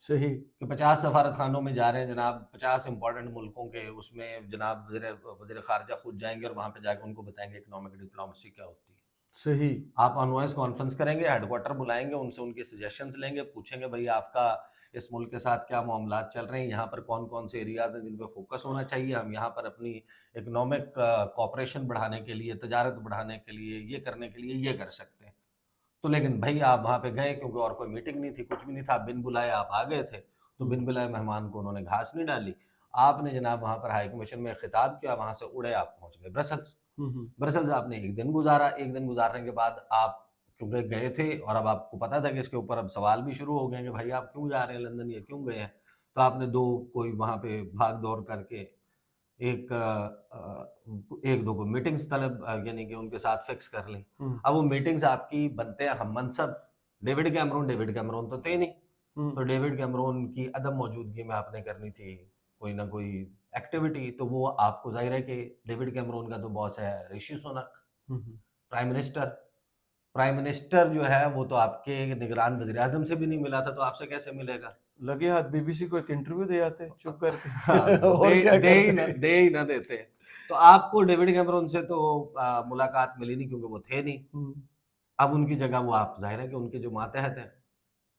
صحیح. کہ 50 سفارت خانوں میں جا رہے ہیں جناب، 50 امپورٹنٹ ملکوں کے، اس میں جناب وزیر خارجہ خود جائیں گے اور وہاں پہ جا کے ان کو بتائیں گے اکنامک ڈپلومیسی کیا ہوتی ہے. صحیح. آپ آن وائس کانفرنس کریں گے، ہیڈ کوارٹر بلائیں گے، ان سے ان کے سجیشنز لیں گے، پوچھیں گے بھائی آپ کا اس ملک کے ساتھ کیا معاملات چل رہے ہیں، یہاں پر کون کون سے ایریاز ہیں جن پہ فوکس ہونا چاہیے، ہم یہاں پر اپنی اکنامک کوآپریشن بڑھانے کے لیے، تجارت بڑھانے کے لیے، یہ کرنے کے لیے یہ کر سکتے ہیں. تو لیکن بھائی آپ وہاں پہ گئے کیونکہ اور کوئی میٹنگ نہیں تھی، کچھ بھی نہیں تھا، بن بلائے آپ آ گئے تھے، تو بن بلائے مہمان کو انہوں نے گھاس نہیں ڈالی. آپ نے جناب وہاں پر ہائی کمیشن میں خطاب کیا، وہاں سے اڑے آپ پہنچ گئے برسلس. برسلز آپ نے ایک دن گزارا، ایک دن گزارنے کے بعد آپ کیونکہ گئے تھے اور اب آپ کو پتا تھا کہ اس کے اوپر اب سوال بھی شروع ہو گئے کہ بھائی آپ کیوں جا رہے ہیں لندن، یہ کیوں گئے ہیں. تو آپ نے کوئی وہاں پہ بھاگ دور کر کے ایک دو کو میٹنگز طلب یعنی کہ ان کے ساتھ فکس کر لی. اب وہ میٹنگز آپ کی بنتے ہیں ہم منصب ڈیوڈ کیمرون تو تھے نہیں، تو ڈیوڈ کیمرون کی عدم موجودگی میں آپ نے کرنی تھی کوئی نہ کوئی ایکٹیویٹی. تو وہ آپ کو ظاہر ہے کہ ڈیوڈ کیمرون کا تو باس ہے رشی سونک، پرائم منسٹر جو ہے وہ تو آپ کے نگران وزیر اعظم سے بھی نہیں ملا تھا، تو آپ سے کیسے ملے گا؟ لگے ہاتھ بی بی سی کو ایک انٹرویو دے آتے چپ کر کے. دے ہی نہ دیتے. تو آپ کو ڈیوڈ کیمرون سے تو ملاقات ملی نہیں کیونکہ وہ تھے نہیں. اب ان کی جگہ وہ آپ ظاہر ہے کہ ان کے جو ماتحت ہیں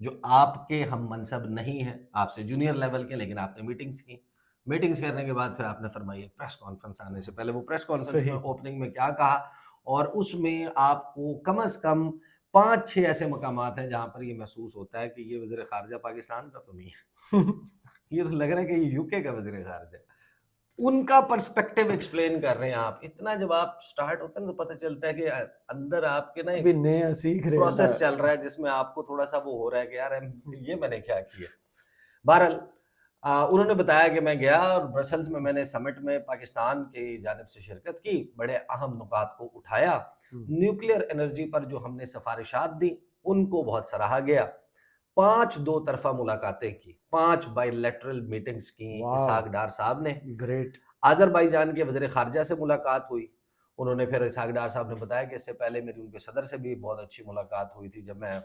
جو آپ کے ہم منصب نہیں ہیں، آپ سے جونیئر لیول کے، لیکن آپ نے میٹنگز کی. میٹنگز کرنے کے بعد پھر آپ نے فرمایا پریس کانفرنس آنے سے پہلے وہ پریس کانفرنس میں اوپننگ میں کیا کہا، اور اس میں آپ کو کم از کم 5-6 ایسے مقامات ہیں جہاں پر یہ محسوس ہوتا ہے کہ یہ وزیر خارجہ پاکستان کا تو نہیں ہے. یہ تو لگ رہا ہے کہ یہ یو کے کا وزیر خارجہ ہے. ان کا پرسپیکٹیو ایکسپلین کر رہے ہیں آپ. اتنا جب آپ سٹارٹ ہوتے ہیں تو پتہ چلتا ہے کہ اندر آپ کے نا ابھی نیا سیکھ رہے پروسیس چل رہا ہے جس میں آپ کو تھوڑا سا وہ ہو رہا ہے کہ یار یہ میں نے کیا کیا. بہرحال انہوں نے بتایا کہ میں گیا اور برسلز میں نے سمٹ میں پاکستان کی جانب سے شرکت کی، بڑے اہم نکات کو اٹھایا. نیوکلیر انرجی پر جو ہم نے سفارشات دی ان کو بہت سراہا گیا. 5 دو طرفہ ملاقاتیں کی، 5 بائی لیٹرل میٹنگز کی اسحاق ڈار صاحب نے. گریٹ. آذربائیجان کے وزیر خارجہ سے ملاقات ہوئی. انہوں نے پھر اسحاق ڈار صاحب نے بتایا کہ اس سے پہلے میری ان کے صدر سے بھی بہت اچھی ملاقات ہوئی تھی جب میں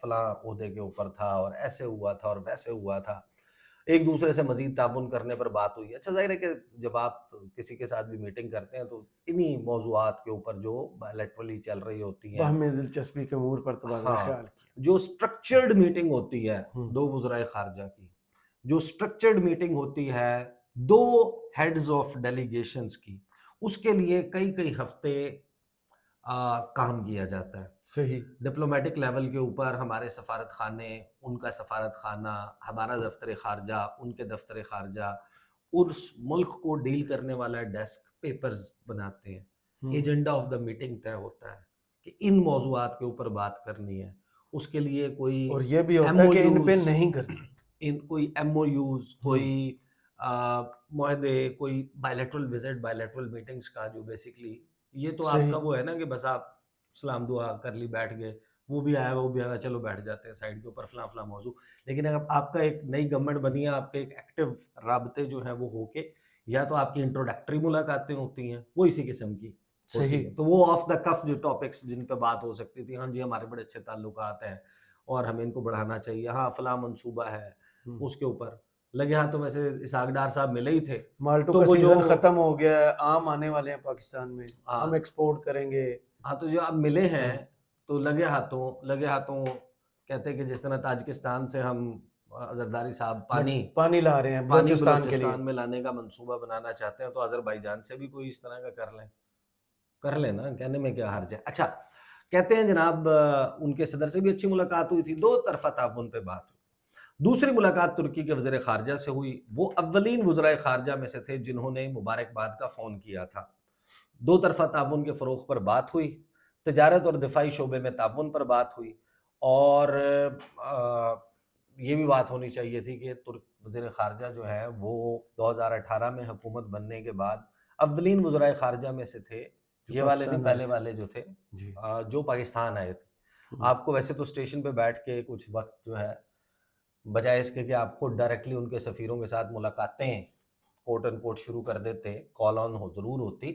فلاں عہدے کے اوپر تھا، اور ایسے ہوا تھا اور ویسے ہوا تھا. ایک دوسرے سے مزید تعاون کرنے پر بات ہوئی. اچھا ظاہر ہے کہ جب آپ کسی کے ساتھ بھی میٹنگ کرتے ہیں تو انہی موضوعات کے اوپر جو بائلیٹرلی چل رہی ہوتی ہیں، باہمی دلچسپی کے امور پر تبادلہ خیال کیا. جو سٹرکچرڈ میٹنگ ہوتی ہے دو وزرائے خارجہ کی، جو سٹرکچرڈ میٹنگ ہوتی ہے دو ہیڈز آف ڈیلیگیشنز کی، اس کے لیے کئی ہفتے کام کیا جاتا ہے. صحیح. ڈپلومیٹک لیول کے اوپر ہمارے سفارت خانے، ان کا سفارت خانہ، ہمارا دفتر خارجہ، ان کے دفتر خارجہ، اس ملک کو ڈیل کرنے والا ڈیسک پیپرز بناتے ہیں. ایجنڈا آف دا میٹنگ طے ہوتا ہے کہ ان موضوعات کے اوپر بات کرنی ہے. اس کے لیے کوئی اور یہ بھی ہوتا ہے کہ ان پہ نہیں کرنی، کوئی ایم او یوز، کوئی معاہدے، کوئی بائلیٹرل وزٹ، بائلیٹرل میٹنگز کا جو بیسکلی یہ تو آپ کا وہ ہے نا کہ بس آپ سلام دعا کر لی بیٹھ گئے، وہ بھی آیا وہ بھی آیا، چلو بیٹھ جاتے ہیں سائڈ کے اوپر فلاں موضوع. لیکن اگر آپ کا ایک نئی گورنمنٹ بنی ہے، آپ کے ایک ایکٹیو رابطے جو ہیں وہ ہو کے، یا تو آپ کی انٹروڈکٹری ملاقاتیں ہوتی ہیں وہ اسی قسم کی ہوتی ہیں. تو وہ آف دا کف جو ٹاپکس جن پہ بات ہو سکتی تھی، ہاں جی ہمارے بڑے اچھے تعلقات ہیں اور ہمیں ان کو بڑھانا چاہیے، ہاں فلاں منصوبہ ہے، اس کے اوپر لگے ہاں. تو ویسے اسحاق ڈار صاحب ملے ہی تھے. مالٹو کا سیزن ختم ہو گیا ہے، آم آنے والے ہیں پاکستان میں، ہم ایکسپورٹ کریں گے. ہاں تو جو آپ ملے ہیں تو لگے ہاتھوں کہتے کہ جس طرح تاجکستان سے ہم زرداری صاحب پانی لا رہے ہیں بلوچستان کے لیے میں لانے کا منصوبہ بنانا چاہتے ہیں، تو آذربائیجان سے بھی کوئی اس طرح کا کر لیں نا، کہنے میں کیا حرج ہے. اچھا کہتے ہیں جناب ان کے صدر سے بھی اچھی ملاقات ہوئی تھی، دو طرفہ تعاون پہ بات ہوئی. دوسری ملاقات ترکی کے وزیر خارجہ سے ہوئی. وہ اولین وزرائے خارجہ میں سے تھے جنہوں نے مبارکباد کا فون کیا تھا. دو طرفہ تعاون کے فروغ پر بات ہوئی، تجارت اور دفاعی شعبے میں تعاون پر بات ہوئی، اور یہ بھی بات ہونی چاہیے تھی کہ ترک وزیر خارجہ جو ہے وہ 2018 میں حکومت بننے کے بعد اولین وزرائے خارجہ میں سے تھے، یہ والے نہیں پہلے والے جو تھے جو پاکستان آئے تھے. آپ کو ویسے تو اسٹیشن پہ بیٹھ کے کچھ وقت جو ہے بجائے اس کے کہ آپ خود ڈائریکٹلی ان کے سفیروں کے ساتھ ملاقاتیں کوٹ اینڈ کوٹ شروع کر دیتے، کال آن ضرور ہوتی،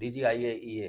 DGIAEA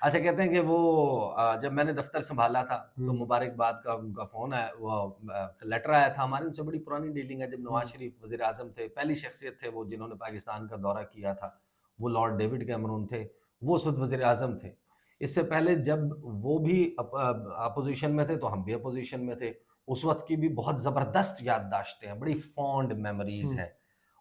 اچھا کہتے ہیں کہ وہ جب میں نے دفتر سنبھالا تھا تو ہم، مبارکباد کا ان کا فون آیا، وہ لیٹر آیا تھا. ہماری ان سے بڑی پرانی ڈیلنگ ہے. جب ہم، نواز شریف وزیر اعظم تھے، پہلی شخصیت تھے وہ جنہوں نے پاکستان کا دورہ کیا تھا، وہ لارڈ ڈیوڈ کیمرون تھے. وہ اس وقت وزیر اعظم تھے. اس سے پہلے جب وہ بھی اپوزیشن میں تھے تو ہم بھی اپوزیشن میں تھے. اس وقت کی بھی بہت زبردست یادداشتیں ہیں، بڑی فونڈ میموریز ہم، ہیں.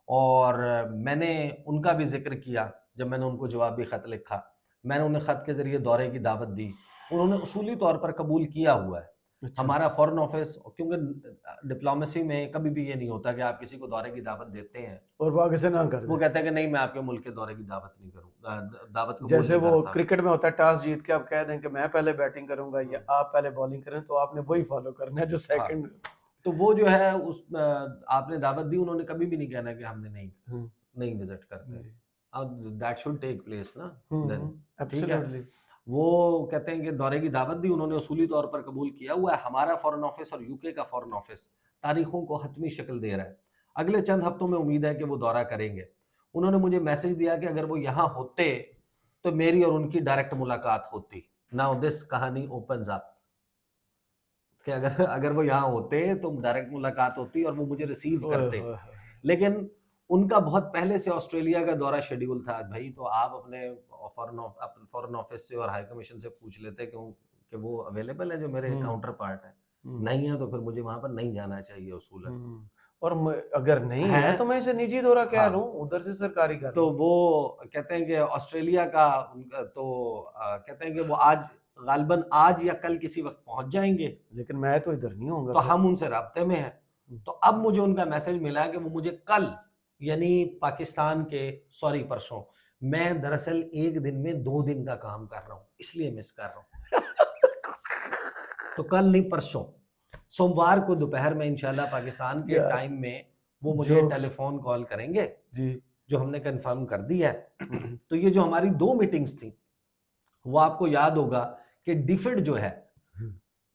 اور میں نے ان کا بھی ذکر کیا جب میں نے ان کو جوابی خط لکھا. میں نے انہیں خط کے ذریعے دورے کی دعوت دی. انہوں نے اصولی طور پر قبول کیا ہوا ہے. اچھا ہمارا فورن آفس، کیونکہ ڈپلومیسی میں کبھی بھی یہ نہیں ہوتا کہ آپ کسی کو دورے کی دعوت دیتے ہیں اور وہ آگے سے نہ کر وہ دیں، کہتا ہے کہ نہیں میں آپ کے ملک کے دورے کی دعوت نہیں کروں گا، دعوت قبول جیسے نہیں وہ کرتا. کرکٹ میں ہوتا ہے ٹاس جیت کے آپ کہہ دیں کہ میں پہلے بیٹنگ کروں گا یا ہم، آپ پہلے بالنگ کریں تو آپ نے وہی فالو کرنا ہے جو ہاں سیکنڈ. تو وہ جو ہے اس آپ نے دعوت دی، انہوں نے کبھی بھی نہیں کہنا کہ ہم نے نہیں وزٹ کرتے. اب دیٹ شوڈ ٹیک پلیس نا دین. ٹھیک ہے، ایبسلیوٹلی. وہ کہتے ہیں کہ دورے کی دعوت دی، انہوں نے اصولی طور پر قبول کیا ہوا ہے. ہمارا فورن آفس اور یو کے کا فورن آفس تاریخوں کو حتمی شکل دے رہا ہے. اگلے چند ہفتوں میں امید ہے کہ وہ دورہ کریں گے. انہوں نے مجھے میسج دیا کہ اگر وہ یہاں ہوتے تو میری اور ان کی ڈائریکٹ ملاقات ہوتی. ناؤ دس کہانی اوپنز اپ کہ اگر وہ یہاں ہوتے تو ڈائریکٹ ملاقات ہوتی اور وہ مجھے ریسیو کرتے. لیکن ان کا بہت پہلے سے آسٹریلیا کا دورہ شیڈیول تھا بھائی. تو آپ اپنے فورن آفس سے اور ہائی کمیشن سے پوچھ لیتے کہ وہ اویلیبل ہے جو میرے کاؤنٹر پارٹ ہے. نہیں ہے تو پھر مجھے وہاں پر نہیں جانا چاہیے اصولاً. اور اگر نہیں ہے تو میں اسے نجی دورہ کہہ لوں، ادھر سے سرکاری کر تو لوں. وہ کہتے ہیں کہ آسٹریلیا کا تو کہتے ہیں کہ وہ آج غالباً آج یا کل کسی وقت پہنچ جائیں گے. لیکن میں تو ادھر نہیں ہوں گا. تو ہم ان سے رابطے میں ہیں. تو اب مجھے ان کا میسج ملا کہ وہ مجھے کل یعنی پاکستان کے پرسوں، میں دراصل ایک دن میں 2 دن کا کام کر رہا ہوں اس لیے مس کر رہا ہوں. تو کل نہیں پرسوں سوموار کو دوپہر میں انشاءاللہ پاکستان کے ٹائم میں وہ مجھے ٹیلی فون کال کریں گے جی جو ہم نے کنفرم کر دی ہے. تو یہ جو ہماری 2 میٹنگز تھیں وہ آپ کو یاد ہوگا کہ ڈیفڈ جو ہے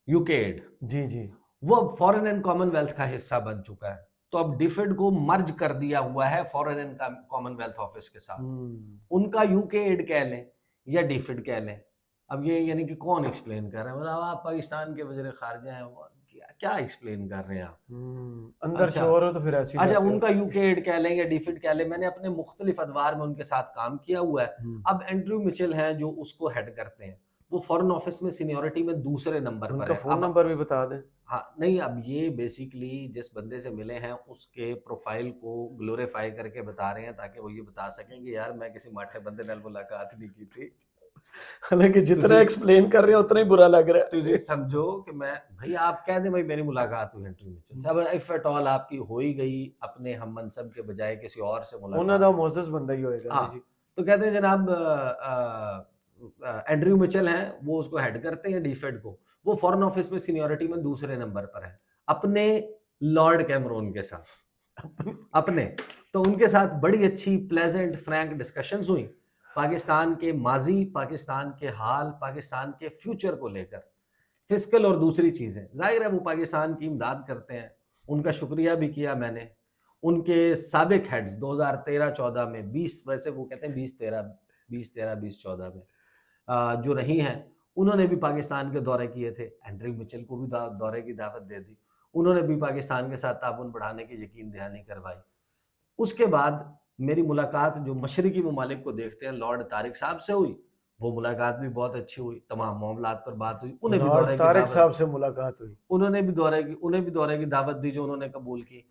یو کے ایڈ جی جی وہ فورن اینڈ کامن ویلتھ کا حصہ بن چکا ہے. تو اب ڈیفڈ کو مرج کر دیا ہوا ہے فورن اینڈ کامن ویلتھ آفس کے ساتھ. ان کا یو کے ایڈ کہہ لیں یا ڈیفڈ کہہ لیں. اب یہ یعنی کہ کون ایکسپلین کر رہے ہیں؟ مطلب آپ پاکستان کے وزیر خارجہ ہیں، کیا ایکسپلین کر رہے ہیں آپ؟ اندر چور ہو تو پھر ایسی اچھا ان کا یو کے ایڈ کہہ لیں یا ڈیفڈ کہہ لیں. میں نے اپنے مختلف ادوار میں ان کے ساتھ کام کیا ہوا ہے. اب اینڈریو مچل ہیں جو اس کو ہیڈ کرتے ہیں، وہ فورن آفس میں سینیورٹی میں دوسرے نمبر پر ہے. ان کا فون نمبر بھی بتا دیں. ہاں نہیں، اب یہ بیسیکلی جس بندے سے ملے ہیں اس کے پروفائل کو گلوریفائی کر کے بتا رہے ہیں تاکہ وہ یہ بتا سکیں کہ یار میں کسی ماٹھے بندے نال ملاقات نہیں کی تھی. حالانکہ جتنا ایکسپلین کر رہے ہیں اتنا ہی برا لگ رہا ہے. تجھے سمجھو کہ میں بھائی آپ کہہ دیں بھائی میری ملاقات ہوئی اینٹری میں، اب اف ایٹ آل آپ کی ہو ہی گئی اپنے ہم منصب کے بجائے کسی اور سے انہوں ملاقات، دا معزز بندہ ہی ہوئے گا. تو کہتے ہیں جناب اینڈریو مچل ہیں وہ اس کو ہیڈ کرتے ہیں ڈیفیڈ کو. وہ فورن آفس میں سینیورٹی میں دوسرے نمبر پر ہے اپنے لارڈ کیمرون کے ساتھ اپنے. تو ان کے ساتھ بڑی اچھی پلیزنٹ فرینک ڈسکشنز ہوئی پاکستان کے ماضی، پاکستان کے حال، پاکستان کے فیوچر کو لے کر، فسکل اور دوسری چیزیں. ظاہر ہے وہ پاکستان کی امداد کرتے ہیں، ان کا شکریہ بھی کیا میں نے. ان کے سابق ہیڈز 2013-14 میں 20 ویسے وہ کہتے ہیں 2013-2014 میں جو رہی ہیں، انہوں نے بھی پاکستان کے دورے کیے تھے. اینڈریو مچل کو بھی دورے کی دعوت دے دی. انہوں نے بھی پاکستان کے ساتھ تعاون بڑھانے کی یقین دہانی کروائی. اس کے بعد میری ملاقات جو مشرقی ممالک کو دیکھتے ہیں لارڈ طارق صاحب سے ہوئی. وہ ملاقات بھی بہت اچھی ہوئی، تمام معاملات پر بات ہوئی. انہیں بھی دورے کی طارق صاحب سے ملاقات ہوئی، انہیں بھی دورے کی دعوت دی جو انہوں نے قبول کی.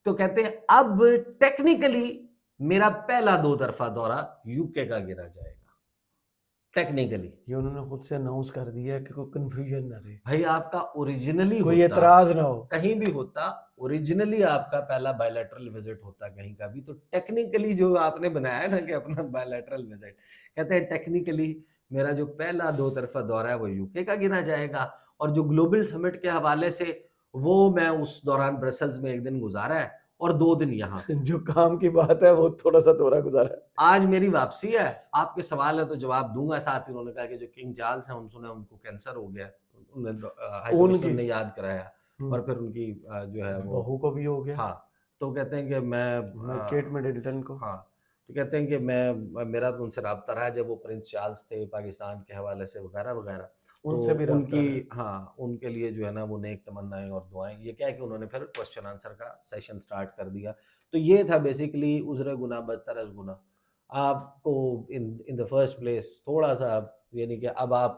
تو کہتے ہیں اب ٹیکنیکلی میرا پہلا 2 طرفہ دورہ یو کے کا گنا جائے گا. ٹیکنیکلی یہ انہوں نے خود سے اناؤنس کر دیا ہے کہ کوئی کنفیوژن نہ رہے. بھائی آپ کا اوریجنلی کوئی اعتراض نہ ہو، کہیں بھی ہوتا، اوریجنلی آپ کا پہلا بائی لیٹرل وزٹ ہوتا کہیں کا بھی. تو ٹیکنیکلی جو آپ نے بنایا نا کہ اپنا بائی لیٹرل وزٹ، کہتے ہیں ٹیکنیکلی میرا جو پہلا 2 طرفہ دورہ ہے وہ یو کے کا گنا جائے گا. اور جو گلوبل سمٹ کے حوالے سے وہ میں اس دوران برسلز میں 1 دن گزارا ہے اور 2 دن یہاں. جو کام کی بات ہے وہ تھوڑا سا دورہ گزارا ہے. آج میری واپسی ہے. آپ کے سوال ہے تو جواب دوں گا. ساتھ انہوں نے کہا کہ جو کنگ چارلز ہیں ان کو کینسر ہو گیا، ہائی کمشنر نے یاد کرایا، اور پھر ان کی جو ہے وہ بہو کو بھی ہو گیا. ہاں تو کہتے ہیں کہ میں کیٹ میڈلٹن کو. ہاں تو کہتے ہیں کہ میرا تو ان سے رابطہ رہا جب وہ پرنس چارلز تھے پاکستان کے حوالے سے وغیرہ وغیرہ، ان سے بھی تو ان رابطہ کی ہے۔ ہاں ان کے لیے جو ہے نا وہ نیک تمنائیں اور دعائیں، یہ کیا ہے کہ انہوں نے پھر کوشچن آنسر کا سیشن سٹارٹ کر دیا۔ تو یہ تھا بیسیکلی عذر گناہ بدتر از گناہ۔ آپ کو ان دا فرسٹ پلیس تھوڑا سا، یعنی کہ اب آپ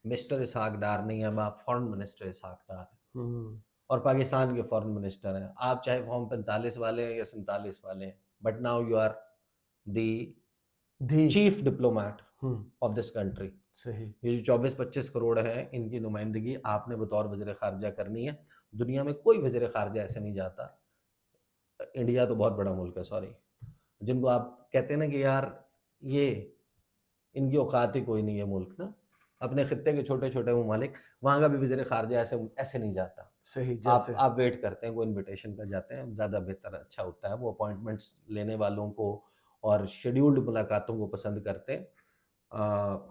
مسٹر اسحاق ڈار نہیں، اب آپ فارن منسٹر اسحاق ڈار ہیں اور پاکستان کے فارن منسٹر ہیں۔ آپ چاہے فارم 45 والے ہیں یا 47 والے ہیں، but now you are the chief diplomat of this country. صحیح۔ یہ جو 24-25 کروڑ ہیں ان کی نمائندگی آپ نے بطور وزیر خارجہ کرنی ہے۔ دنیا میں کوئی وزیر خارجہ ایسے نہیں جاتا، انڈیا تو بہت بڑا ملک ہے، سوری، جن کو آپ کہتے ہیں نا کہ یار یہ ان کی اوقات ہی کوئی نہیں ہے ملک نا، اپنے خطے کے چھوٹے چھوٹے ممالک، وہاں کا بھی وزیر خارجہ ایسے نہیں جاتا۔ صحیح، جیسے آپ ویٹ کرتے ہیں، کوئی انویٹیشن کا جاتے ہیں، زیادہ بہتر اچھا ہوتا ہے۔ وہ اپوائنٹمنٹس لینے والوں کو اور شیڈیولڈ ملاقاتوں کو پسند کرتے ہیں۔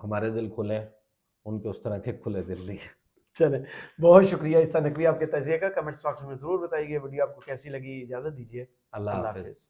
ہمارے دل کھلے، ان کے اس طرح کے کھلے دل نہیں۔ چلیں، بہت شکریہ عیسیٰ نقوی آپ کے تجزیے کا۔ کمنٹس باکس میں ضرور بتائیے ویڈیو آپ کو کیسی لگی۔ اجازت دیجیے، اللہ حافظ۔